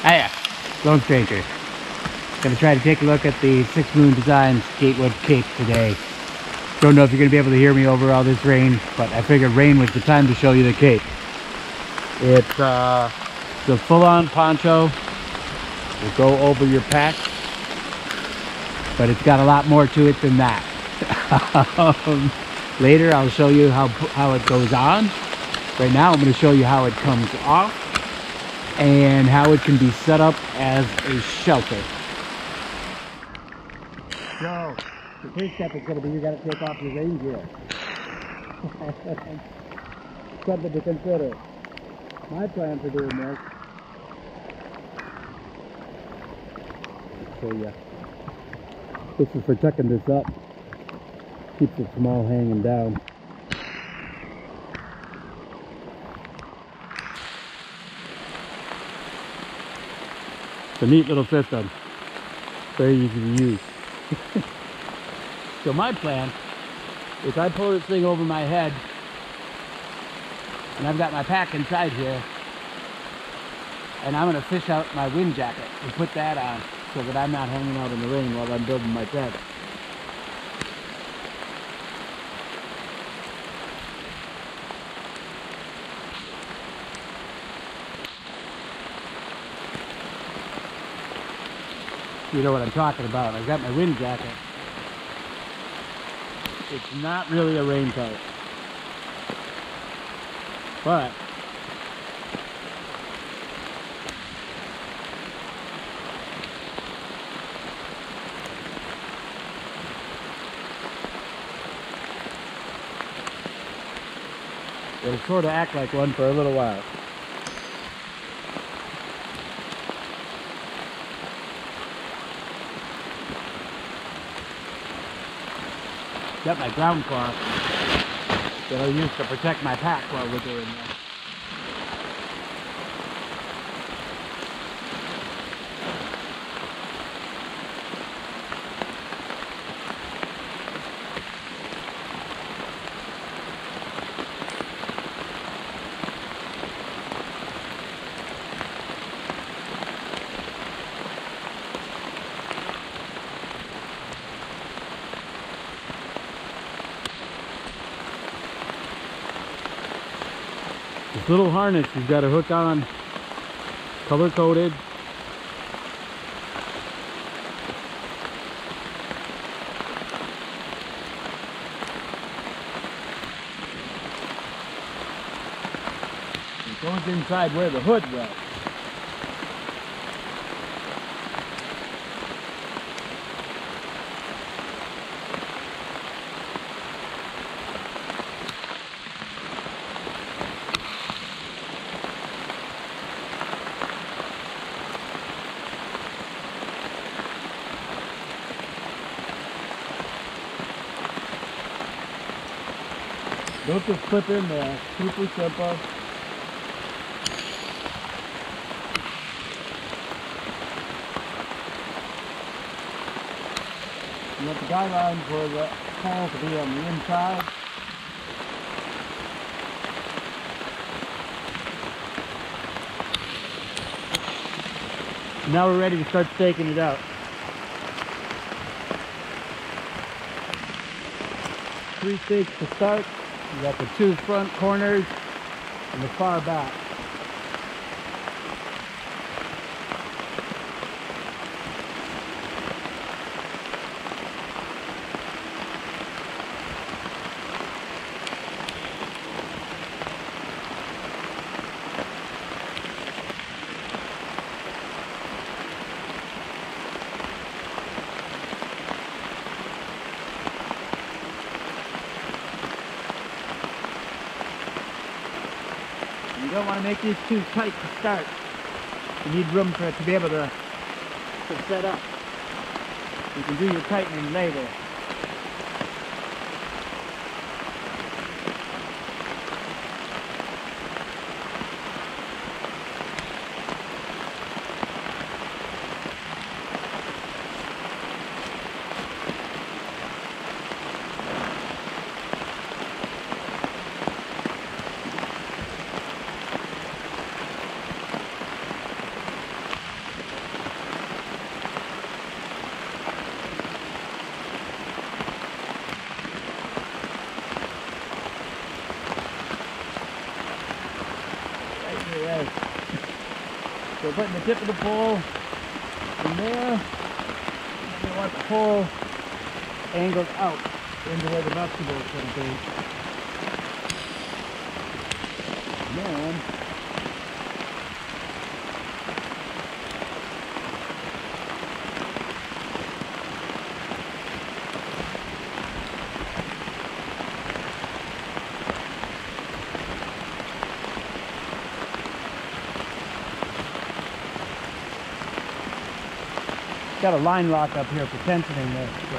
Hiya, Lone Stranger. Gonna try to take a look at the 6 Moon Designs Gatewood Cape today. Don't know if you're gonna be able to hear me over all this rain, but I figured rain was the time to show you the cape. It's the full-on poncho. Will go over your pack, but it's got a lot more to it than that. Later I'll show you how it goes on. Right now I'm going to show you how it comes off and how it can be set up as a shelter. So the first step is going to be you got to take off your rain gear. Something to consider. My plan for doing this. So yeah, this is for tucking this up. Keeps it from all hanging down. It's a neat little system. Very easy to use. So my plan is I pull this thing over my head and I've got my pack inside here, and I'm going to fish out my wind jacket and put that on so that I'm not hanging out in the rain while I'm building my tent. You know what I'm talking about. I've got my wind jacket. It's not really a raincoat, but it'll sort of act like one for a little while. Got my ground cloth that I'll use to protect my pack while we're doing this. This little harness you've got to hook on, color coded. It goes inside where the hood was. Don't just clip in there, super simple. You want the guidelines for the hole to be on the inside. Now we're ready to start staking it out. 3 stakes to start. You got the 2 front corners and the far back. You don't want to make these too tight to start. You need room for it to be able to set up. You can do your tightening later. way. So we're putting the tip of the pole in there. And we want the pole angled out into where the vestibule is going to be. And then got a line lock up here for tensioning this. So.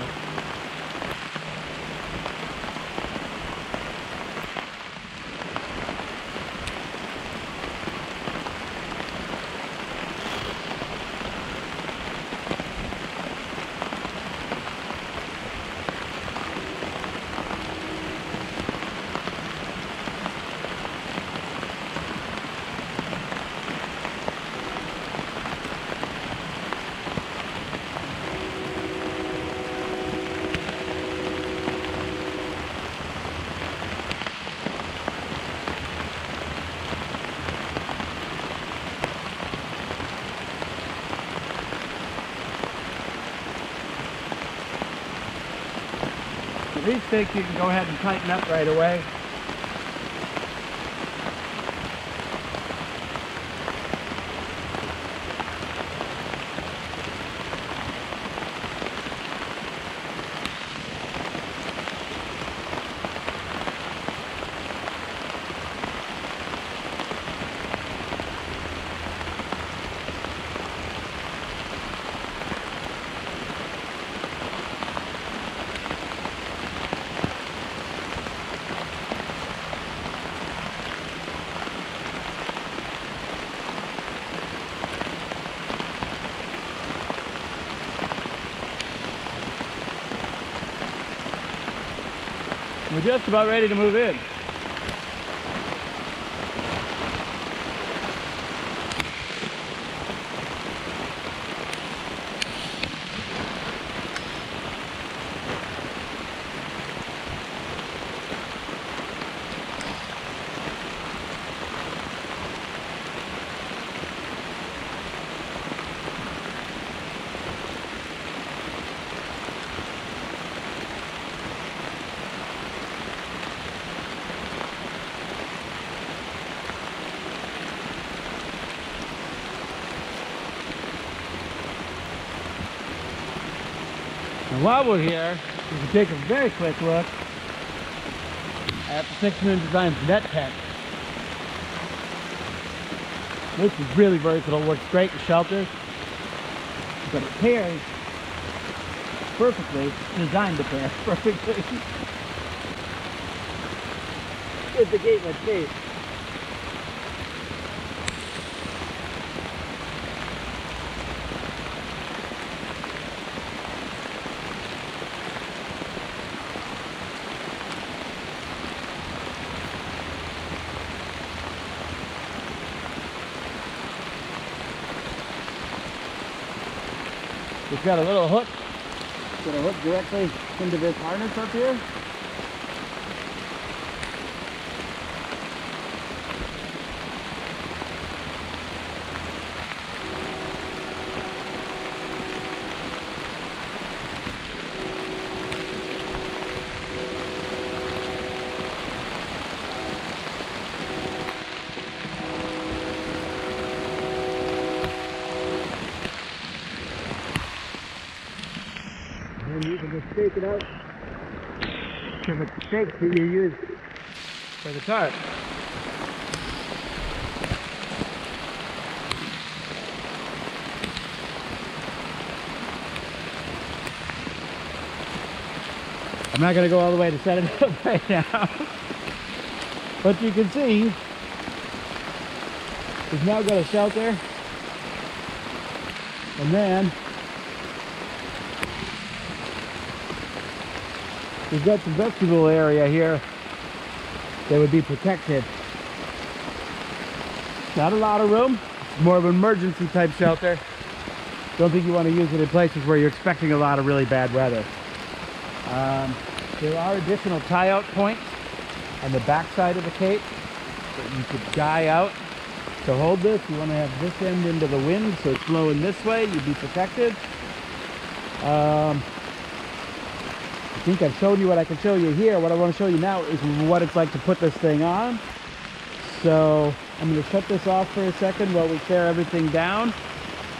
These sticks you can go ahead and tighten up right away. We're just about ready to move in. And while we're here, we can take a very quick look at the 6 Moon Designs net tent. This is really versatile, works great in shelters, but it pairs perfectly, designed to pair perfectly with the Gatewood cape. It's got a little hook. It's going to hook directly into this harness up here. And you can just stake it out to the stakes that you use for the tarp. I'm not going to go all the way to set it up right now, but you can see we've now got a shelter, and then we've got some vestibule area here that would be protected. Not a lot of room. It's more of an emergency type shelter. Don't think you want to use it in places where you're expecting a lot of really bad weather. There are additional tie-out points on the back side of the cape that you could guy out To hold this, you want to have this end into the wind so it's blowing this way. You'd be protected. I think I've shown you what I can show you here. What I want to show you now is what it's like to put this thing on. So I'm going to shut this off for a second while we tear everything down,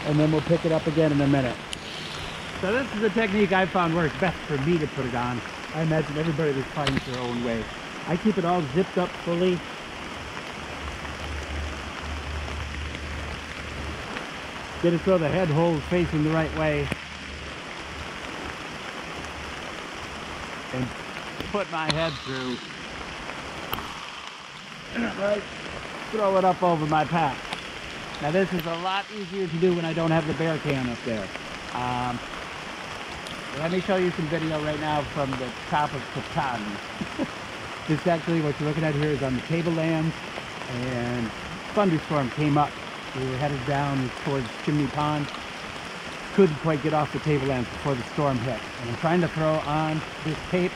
and then we'll pick it up again in a minute. So this is a technique I found works best for me to put it on. I imagine everybody just finds their own way. I keep it all zipped up fully. Get it so the head hole is facing the right way. And put my head through. Right, throw it up over my pack. Now this is a lot easier to do when I don't have the bear can up there. Let me show you some video right now from the top of Catan. This actually, what you're looking at here is on the tablelands, and thunderstorm came up. We were headed down towards Chimney Pond. Couldn't quite get off the tablelands before the storm hit. And I'm trying to throw on this tape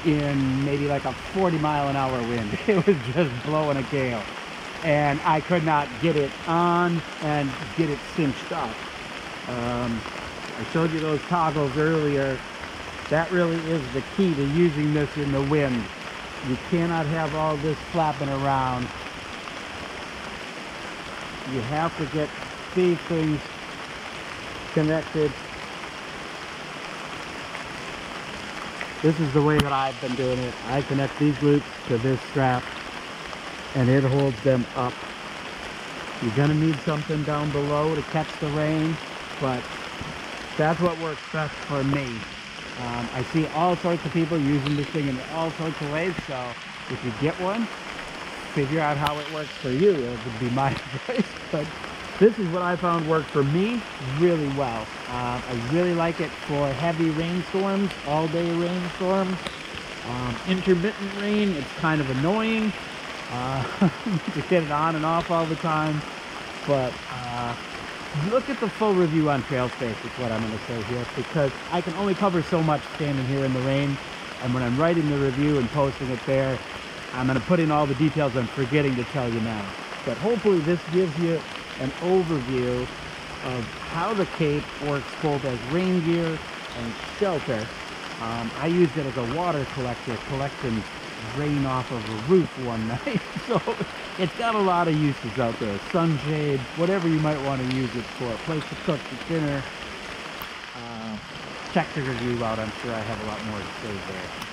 in maybe like a 40-mile-an-hour wind. It was just blowing a gale. And I could not get it on and get it cinched up. I showed you those toggles earlier. That really is the key to using this in the wind. You cannot have all this flapping around. You have to get these things connected. This is the way that I've been doing it. I connect these loops to this strap and it holds them up. You're gonna need something down below to catch the rain, but that's what works best for me. I see all sorts of people using this thing in all sorts of ways, so if you get one, figure out how it works for you. It would be my advice, but this is what I found worked for me really well. I really like it for heavy rainstorms, all-day rainstorms. Intermittent rain, it's kind of annoying. To get it on and off all the time, but look at the full review on Trailspace is what I'm going to say here, because I can only cover so much standing here in the rain, and when I'm writing the review and posting it there, I'm going to put in all the details I'm forgetting to tell you now. But hopefully this gives you an overview of how the cape works both as rain gear and shelter. I used it as a water collector, collecting rain off of a roof one night, so it's got a lot of uses out there. Sunshade, whatever you might want to use it for. A place to cook your dinner. Check the review out. I'm sure I have a lot more to say there.